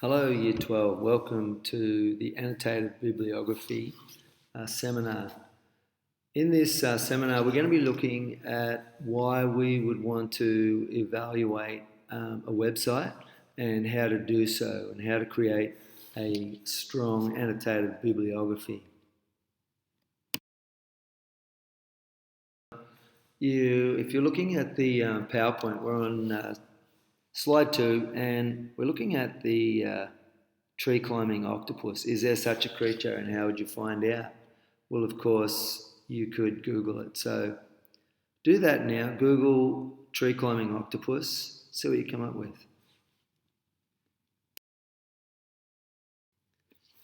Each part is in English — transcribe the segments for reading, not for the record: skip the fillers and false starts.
Hello Year 12, welcome to the Annotated Bibliography seminar. In this seminar we're going to be looking at why we would want to evaluate a website and how to do so and how to create a strong annotated bibliography. If you're looking at the PowerPoint, we're on slide 2 and we're looking at the tree climbing octopus. Is there such a creature and how would you find out? Well, of course, you could Google it. So do that now. Google tree climbing octopus. See what you come up with.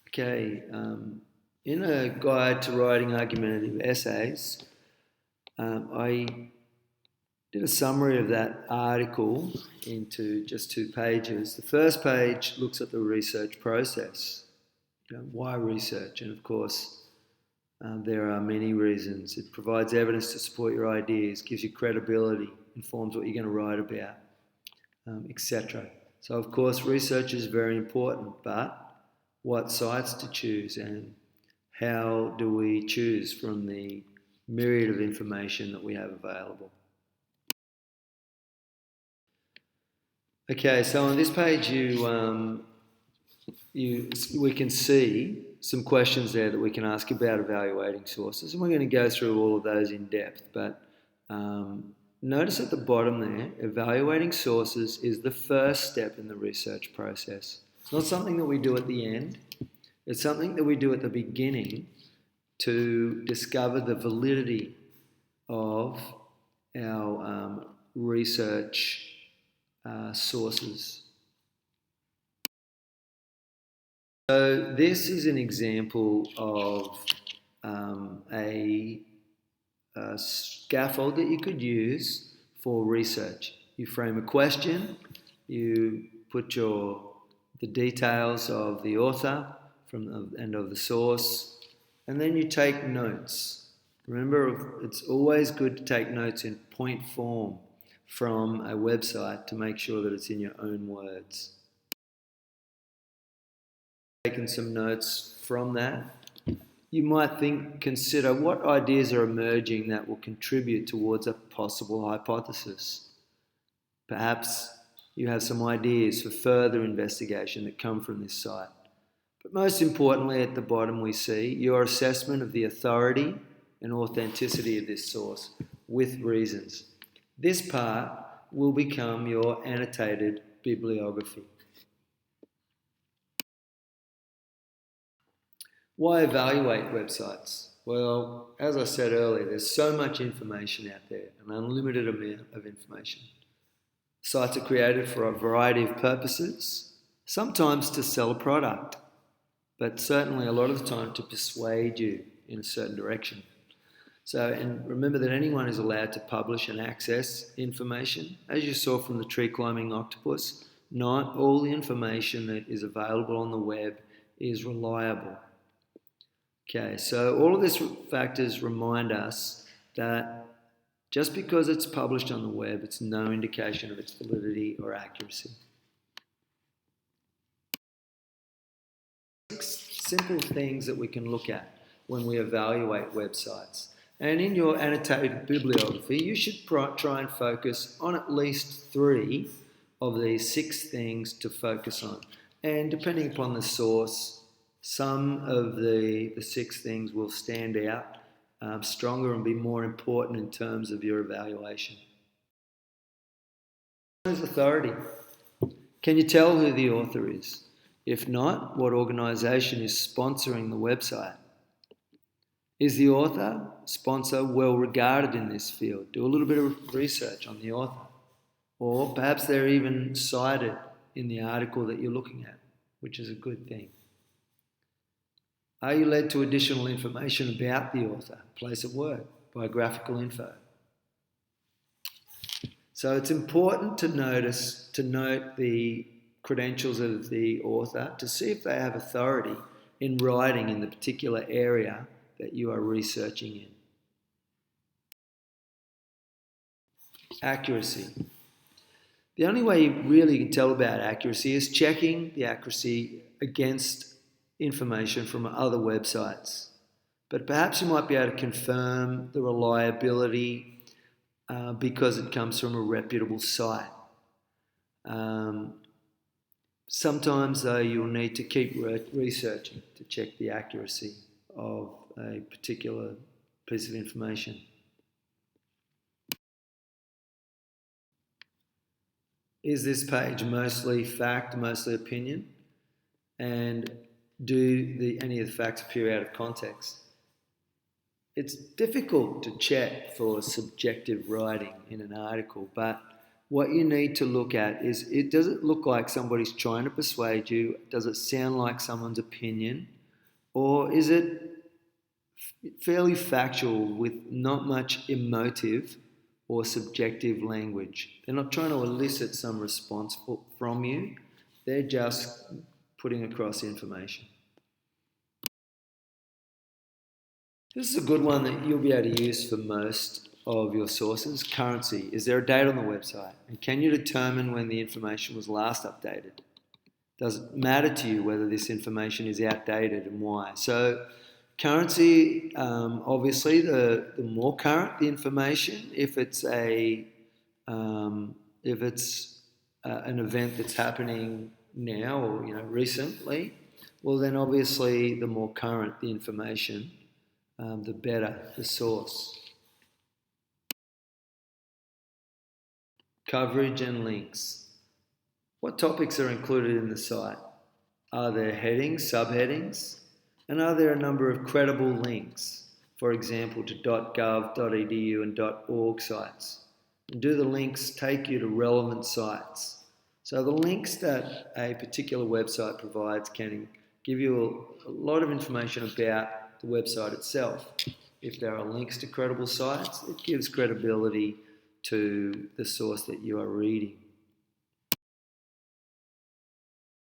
Okay, in a guide to writing argumentative essays, I did a summary of that article into just 2 pages. The first page looks at the research process. Why research? And of course, there are many reasons. It provides evidence to support your ideas, gives you credibility, informs what you're going to write about, etc. So of course, research is very important, but what sites to choose and how do we choose from the myriad of information that we have available? Okay, so on this page we can see some questions there that we can ask about evaluating sources, and we're going to go through all of those in depth. But notice at the bottom there, evaluating sources is the first step in the research process. It's not something that we do at the end. It's something that we do at the beginning to discover the validity of our research sources. So this is an example of a scaffold that you could use for research. You frame a question, you put the details of the author and of the source, and then you take notes. Remember, it's always good to take notes in point form from a website to make sure that it's in your own words. Taken some notes from that. You might consider what ideas are emerging that will contribute towards a possible hypothesis. Perhaps you have some ideas for further investigation that come from this site. But most importantly, at the bottom we see your assessment of the authority and authenticity of this source with reasons. This part will become your annotated bibliography. Why evaluate websites? Well, as I said earlier, there's so much information out there, an unlimited amount of information. Sites are created for a variety of purposes, sometimes to sell a product, but certainly a lot of the time to persuade you in a certain direction. So, and remember that anyone is allowed to publish and access information. As you saw from the tree climbing octopus, not all the information that is available on the web is reliable. Okay, so all of these factors remind us that just because it's published on the web, it's no indication of its validity or accuracy. 6 simple things that we can look at when we evaluate websites. And in your annotated bibliography, you should try and focus on at least 3 of these 6 things to focus on. And depending upon the source, some of the 6 things will stand out stronger and be more important in terms of your evaluation. What is authority? Can you tell who the author is? If not, what organisation is sponsoring the website? Is the author, sponsor, well regarded in this field? Do a little bit of research on the author. Or perhaps they're even cited in the article that you're looking at, which is a good thing. Are you led to additional information about the author, place of work, biographical info? So it's important to note the credentials of the author to see if they have authority in writing in the particular area that you are researching in. Accuracy. The only way you really can tell about accuracy is checking the accuracy against information from other websites. But perhaps you might be able to confirm the reliability because it comes from a reputable site. Sometimes, though, you'll need to keep researching to check the accuracy of a particular piece of information. Is this page mostly fact, mostly opinion? And do any of the facts appear out of context? It's difficult to check for subjective writing in an article, but what you need to look at is, does it look like somebody's trying to persuade you? Does it sound like someone's opinion? Or is it fairly factual with not much emotive or subjective language? They're not trying to elicit some response from you. They're just putting across information. This is a good one that you'll be able to use for most of your sources. Currency. Is there a date on the website? And can you determine when the information was last updated? Does it matter to you whether this information is outdated and why? So currency, obviously, the more current the information, if it's an event that's happening now or recently, well then obviously the more current the information, the better the source. Coverage and links. What topics are included in the site? Are there headings, subheadings? And are there a number of credible links, for example, to .gov, .edu and .org sites? And do the links take you to relevant sites? So the links that a particular website provides can give you a lot of information about the website itself. If there are links to credible sites, it gives credibility to the source that you are reading.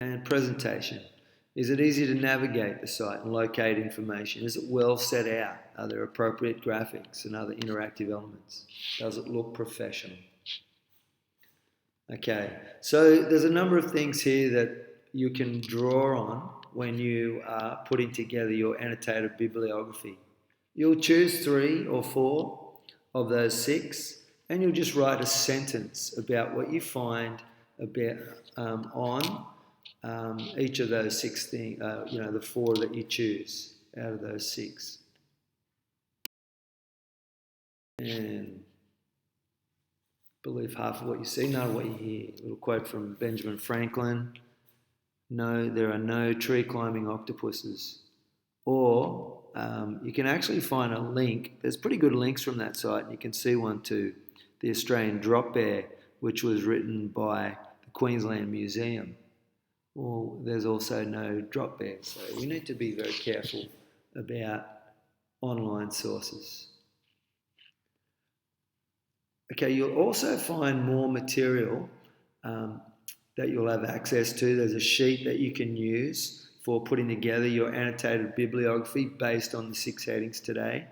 And presentation. Is it easy to navigate the site and locate information? Is it well set out? Are there appropriate graphics and other interactive elements? Does it look professional? Okay, so there's a number of things here that you can draw on when you are putting together your annotated bibliography. You'll choose 3 or 4 of those 6, and you'll just write a sentence about what you find about on each of those 6 things, the 4 that you choose out of those 6. And believe half of what you see, none of what you hear. A little quote from Benjamin Franklin. No, there are no tree climbing octopuses. Or you can actually find a link. There's pretty good links from that site. And you can see one to the Australian drop bear, which was written by the Queensland Museum. Well, there's also no drop bears. So we need to be very careful about online sources. Okay, you'll also find more material that you'll have access to. There's a sheet that you can use for putting together your annotated bibliography based on the 6 headings today.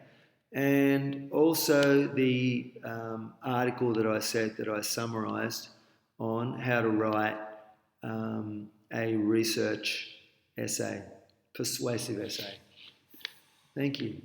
And also the article that I summarised on how to write a research essay, persuasive essay. Thank you.